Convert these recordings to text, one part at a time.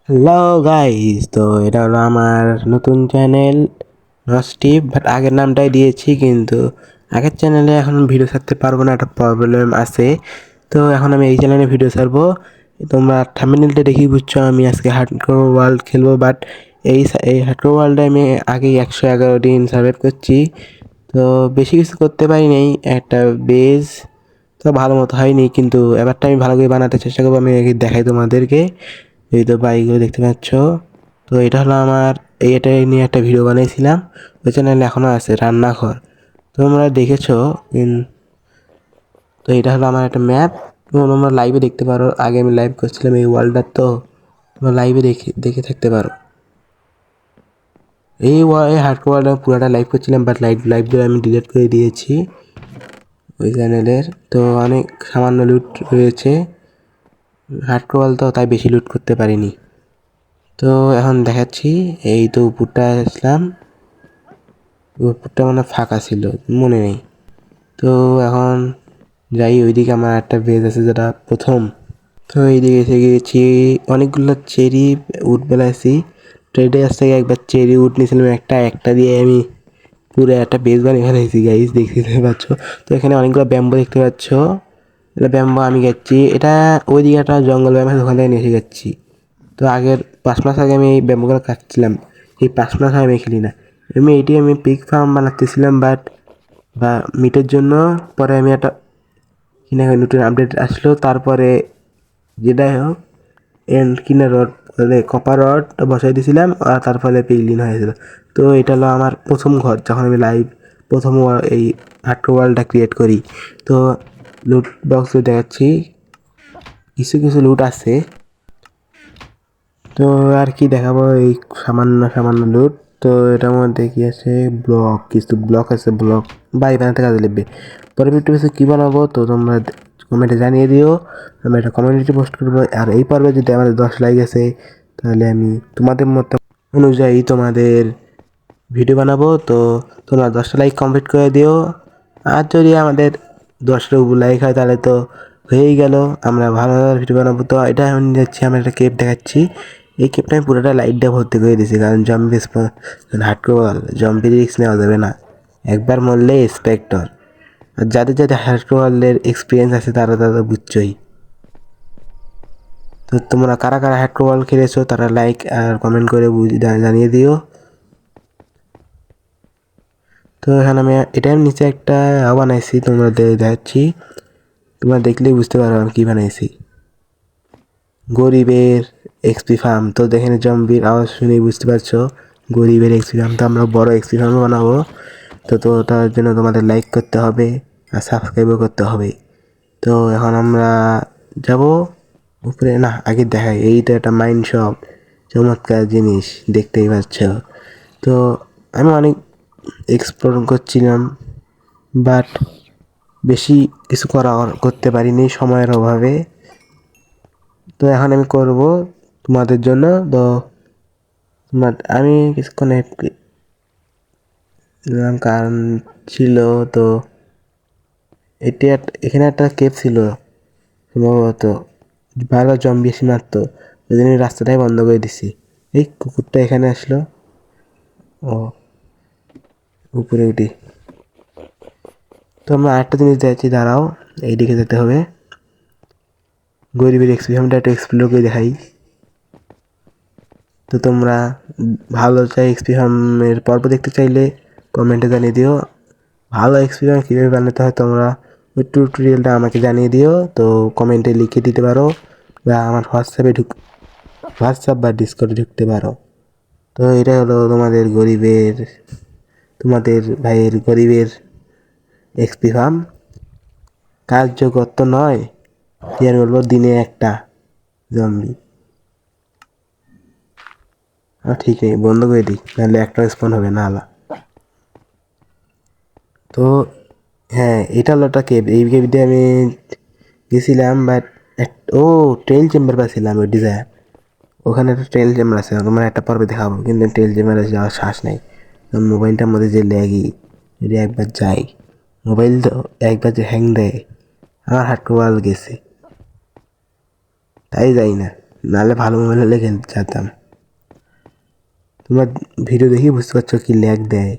Hello guys, তো এটা হলো আমার নতুন চ্যানেল নস্টিভ, বাট আগের নামটাই দিয়েছি। কিন্তু আগের চ্যানেলে এখন ভিডিও ছাড়তে পারবো না, একটা প্রবলেম আছে। তো এখন আমি এই চ্যানেলে ভিডিও ছাড়বো। তোমরা থাম্বনেলটা দেখেই বুঝছো আমি আজকে হার্ডকোর ওয়ার্ল্ড খেলবো। বাট এই হার্ডকোর ওয়ার্ল্ডে আমি আগেই 111 দিন সার্ভাইভ করছি। তো বেশি কিছু করতে পারি নাই, একটা বেজ তো ভালো মতো হয়নি, কিন্তু এবারটা আমি ভালো করে বানাতে চেষ্টা করবো। আমি আগে দেখাই তোমাদেরকে। এই তো বাইকগুলো দেখতে পাচ্ছ। তো এটা হলো আমার এটা নিয়ে একটা ভিডিও বানিয়েছিলাম, ওই চ্যানেলে এখনও আছে, রান্নাঘর। তোমরা দেখেছো। তো এটা হলো আমার একটা ম্যাপ, তোমরা লাইভে দেখতে পারো। আগে আমি লাইভ করছিলাম এই ওয়ার্ল্ডটার, তো তোমরা লাইভে দেখে দেখে থাকতে পারো। এই হার্ডকোর ওয়ার্ল্ড আমি পুরোটা লাইভ করছিলাম, বাট লাইভটা আমি ডিলিট করে দিয়েছি ওই চ্যানেলের। তো অনেক সামান্য লুট রয়েছে হার্ডকোর ওয়ার্ল্ড, তো তাই বেশি লুট করতে পারিনি। তো এখন দেখাচ্ছি, এই তো উপরটা আসলাম, উপরটা মানে ফাঁকা ছিল, মনে নেই। তো এখন যাই, ওইদিকে আমার একটা বেজ আছে যেটা প্রথম। তো এইদিকে এসে গিয়েছি, অনেকগুলো চেরি উঠ বেলাইছি। ট্রেডে আজ থেকে একবার চেরি উঠ নিয়েছিলাম, একটা দিয়ে আমি পুরো একটা বেজ বানিয়ে ফেলেছি গাইস, দেখতে পাচ্ছ। তো এখানে অনেকগুলো ব্যাম্বো দেখতে পাচ্ছ, এটা ব্যাম্বো আমি যাচ্ছি। এটা ওইদিকে একটা জঙ্গল ব্যাম্বো আছে, ওখান থেকে নিয়ে এসে যাচ্ছি। তো আগের 5 মাস আগে আমি এই ব্যাম্বুগুলো কাটছিলাম, এই 5 মাস আমি খেলি না। আমি পিক ফার্ম বানাতেছিলাম, বা মিটের জন্য। পরে আমি একটা কিনা নতুন আপডেট আসলো, তারপরে যেটাই হোক এন্ড কিনা রড মানে কপার রড বসাই দিয়েছিলাম, আর তার ফলে পিগলিন হয়েছিল। তো এটা হলো আমার প্রথম ঘর, যখন আমি লাইভ প্রথম এই হার্ডকোর ওয়ার্ল্ডটা ক্রিয়েট করি। তো লুট বক্স দেখাচ্ছি, কিছু কিছু লুট আছে। তো আর কি দেখাবো, এই সামান্য সামান্য লুট। তো এটার মধ্যে কি আছে, ব্লক, কিছু ব্লক আছে, ব্লক বাই বানাতে কাজে লাগবে। পরবর্তী বিষয়ে কী বানাবো, তো তোমরা কমেন্টে জানিয়ে দিও, আমি একটা কমিউনিটি পোস্ট করবো। আর এই পর্বে যদি আমাদের 10 লাইক আছে, তাহলে আমি তোমাদের মত অনুযায়ী তোমাদের ভিডিও বানাবো। তো তোমরা 10টা লাইক কমপ্লিট করে দিও। আর যদি আমাদের 10টার উপর লাইক হয়, তাহলে তো হয়েই গেল, আমরা ভালো ভালো ভিডিও বানাবো। তো এটা আমি যাচ্ছি, আমরা একটা কেপ দেখাচ্ছি। এই কেপটা আমি পুরোটা লাইট দিয়ে ভর্তি করে দিয়েছি, কারণ জম্বি হার্ডকোর জম্বি রিস্ক নেওয়া যাবে না, একবার মরলে স্পেক্টর। আর যাদের যাদের হার্ডকোর এক্সপিরিয়েন্স আছে, তারা তারা বুঝছই। তো তোমরা কারা কারা হার্ডকোর খেলেছো, তারা লাইক আর কমেন্ট করে জানিয়ে দিও। তো এখানে আমি এটার নিচে একটা বানাইছি, তোমরা দেখাচ্ছি, তোমরা দেখলেই বুঝতে পারো আমি কী বানাইছি। গরিবের এক্সপি ফার্ম। তো দেখেন জম্বির আওয়াজ শুনেই বুঝতে পারছো, গরিবের এক্সপি ফার্ম। তো আমরা বড় এক্সপি ফার্ম বানাবো। তো তার জন্য তোমাদের লাইক করতে হবে আর সাবস্ক্রাইবও করতে হবে। তো এখন আমরা যাব উপরে, না আগে দেখাই, এইটা একটা মাইন্ড শপ, চমৎকার জিনিস, দেখতেই পাচ্ছ। তো আমি অনেক এক্সপ্লোর করছিলাম, বাট বেশি কিছু করতে পারিনি সময়ের অভাবে। তো এখন আমি করব তোমাদের জন্য। তো আমি কিছুক্ষণ কারণ ছিল, তো এখানে একটা কেপ ছিল সম্ভবত, বারবার জম্বি এসে মারতো, ওই জন্য আমি রাস্তাটাই বন্ধ করে দিছি। এই কুকুরটা এখানে আসলো, ও উপরে উঠি। তো আমরা আরেকটা জিনিস দেখছি, দাঁড়াও, এইদিকে যেতে হবে। গরিবের এক্সপিরিয়েন্সটা একটু এক্সপ্লোর করে দেখাই। তো তোমরা ভালো চাই এক্সপিরিয়েন্সের পর্ব দেখতে চাইলে কমেন্টে জানিয়ে দিও। ভালো এক্সপিরিয়েন্স কীভাবে বানাতে হয়, তোমরা ওই টিউটোরিয়ালটা আমাকে জানিয়ে দিও। তো কমেন্টে লিখে দিতে পারো, বা আমার হোয়াটসঅ্যাপ বা ডিসকর্ডে ঢুকতে পারো। তো এটা হলো তোমাদের ভাইয়ের গরিবের এক্সপি ফার্ম। কার্যকর তো নয়, কি আর বলবো, দিনে একটা জম্বি। ঠিক নেই, বন্ধ করে দিই, নাহলে একটা রেসপন্ড হবে না আলা। তো হ্যাঁ, এটা হলো একটা কেভ, এই কেভে আমি গেছিলাম, বাট ও ট্রেল চেম্বার পাচ্ছিলাম ওই ডিজায়ার, ওখানে একটা ট্রেল চেম্বার আছে, তোমার একটা পর্বে দেখাবো, কিন্তু ট্রেল চেম্বারে যাওয়ার শ্বাস নেই, মোবাইলটার মধ্যে যে ল্যাগই, যদি একবার যাই মোবাইল তো একবার যে হ্যাং দেয়, আমার হার্ডকোর গেছে, তাই যাই না, নাহলে ভালো মোবাইল হলে খেলতে চাইতাম। তোমরা ভিডিও দেখেই বুঝতে পারছো কি ল্যাগ দেয়।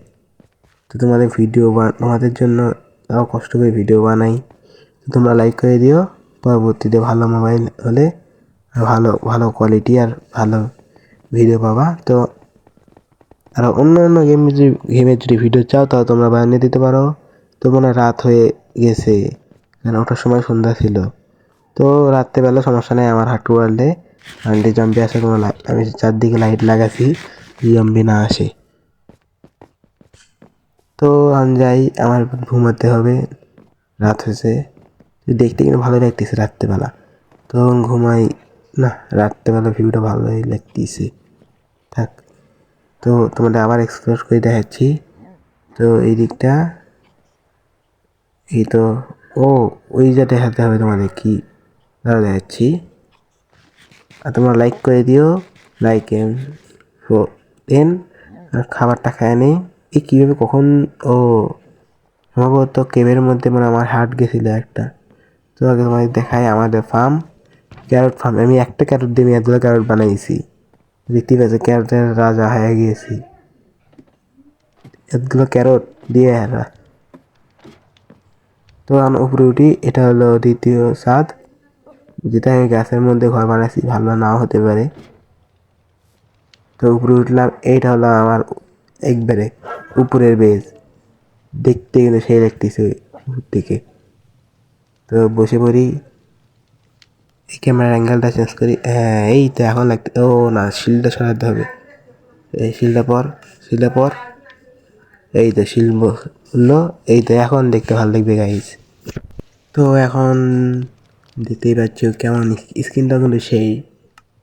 তো তোমাদের তোমাদের জন্য তাও কষ্ট করে ভিডিও বানাই। তো তোমরা লাইক করে দিও, পরবর্তীতে ভালো মোবাইল হলে ভালো ভালো কোয়ালিটি আর ভালো ভিডিও পাবা। তো আর অন্য অন্য গেমের যদি ভিডিও চাও তাও তোমরা বানিয়ে দিতে পারো। তো মনে রাত হয়ে গেছে, কারণ ওঠার সময় সন্ধ্যা ছিল। তো রাত্রেবেলা সমস্যা নেই, আমার হাঁটু ওয়ার্ল্ডে আন্টি জম্বি আসে, কোনো আমি চারদিকে লাইট লাগাছি জম্বি না আসে। তো আমি যাই, আমার ঘুমাতে হবে, রাত হয়েছে। দেখতে কিন্তু ভালোই লাগতেছে রাত্রেবেলা, তো ঘুমাই। না, রাত্রেবেলা ভিউটা ভালোই লাগতেছে, থাক। তো তোমাদের আবার এক্সপ্লোর করে দেখাচ্ছি। তো এই দিকটা এই তো ওই যে দেখাতে হবে তোমাদের কি দাঁড়া দেখাচ্ছি। আর তোমরা লাইক করে দিও, লাইক দেন। আর খাবারটা খায় নেই। এই কীভাবে কখন সম্ভবত কেবের মধ্যে মানে আমার হার্ট গেছিলো একটা। তো আগে তোমাদের দেখায় আমাদের ফার্ম, ক্যারট ফার্ম। আমি একটা ক্যারট দিয়ে এতগুলো ক্যারট বানাইছি, দেখতে পাচ্ছি ক্যারটের রাজা হয়ে গিয়েছি এতগুলো ক্যারট দিয়ে। তো আমি উপরে উঠি, এটা হলো দ্বিতীয় ছাদ, যেটা আমি গাছের মধ্যে ঘর বানাইছি, ভালো নাও হতে পারে। তো উপরে উঠলাম, এইটা হলো আমার একবারে উপরের বেজ, দেখতে কিন্তু সেই লাগতেছে উপর থেকে। তো বসে পড়ি, এই ক্যামেরার অ্যাঙ্গেলটা চেঞ্জ করি। হ্যাঁ, এই তো এখন লাগতে, না, শিলটা সরাতে হবে। এই শিলটা পর এই তো শিল বললো, এই তো এখন দেখতে ভালো লাগবে গাইস। তো এখন দেখতেই পাচ্ছ কেমন স্ক্রিনটা কিন্তু সেই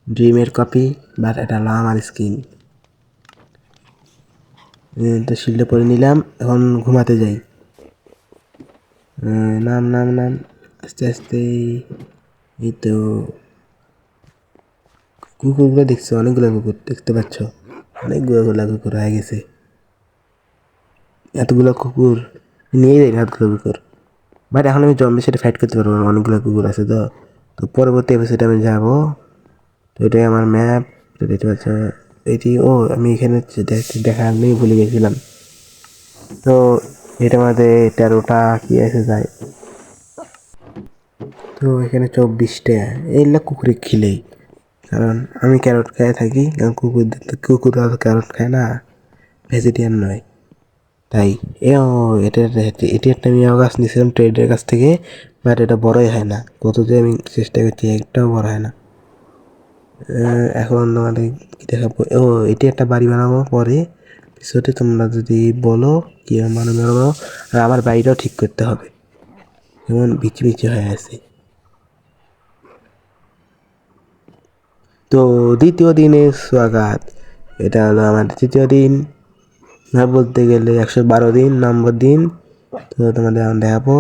ড্রিমের কপি, বাট এটা হলো আমার স্ক্রিন। তো শিলটা পরে নিলাম, এখন ঘুমাতে যাই। নাম নাম নাম আস্তে আস্তে। এই তো কুকুরগুলো দেখছো, অনেকগুলো কুকুর দেখতে পাচ্ছ, অনেকগুলো কুকুর হয়ে গেছে। এতগুলো কুকুর নিয়ে যাই না, এতগুলো কুকুর। বাট এখন আমি জম্বির সাথে ফাইট করতে পারবো না, অনেকগুলো কুকুর আছে। তো তো পরবর্তী এপিসোডে আমি যাবো। তো এটাই আমার ম্যাপ, তো দেখতে পাচ্ছ এটি। আমি এখানে দেখা আমি ভুলে গেছিলাম। তো এটার মধ্যে 13টা কি আছে যায়। তো এখানে 24টা, এইগুলো কুকুরে খিলেই, কারণ আমি ক্যারট খেয়ে থাকি, কারণ কুকুর ক্যারট খায় না, ভেজিটেরিয়ান নয়। তাই এটি একটা আমি গাছ নিয়েছিলাম ট্রেডের কাছ থেকে, বাট এটা বড়ই হয় না, কতদিন আমি চেষ্টা করছি, একটাও বড় হয় না। এখন তোমাদের কি দেখাবো, এটি একটা বাড়ি বানাবো পরে পিছনে, তোমরা যদি বলো কি বানাবো। আর আমার বাড়িটাও ঠিক করতে হবে, যেমন বিচি বিচি হয়ে আছে। তো দ্বিতীয় দিনের স্বাগত, এটা হলো আমার তৃতীয় দিন, না বলতে গেলে 112 দিন নম্বর দিন। তো তোমাদের আমি দেখাবো।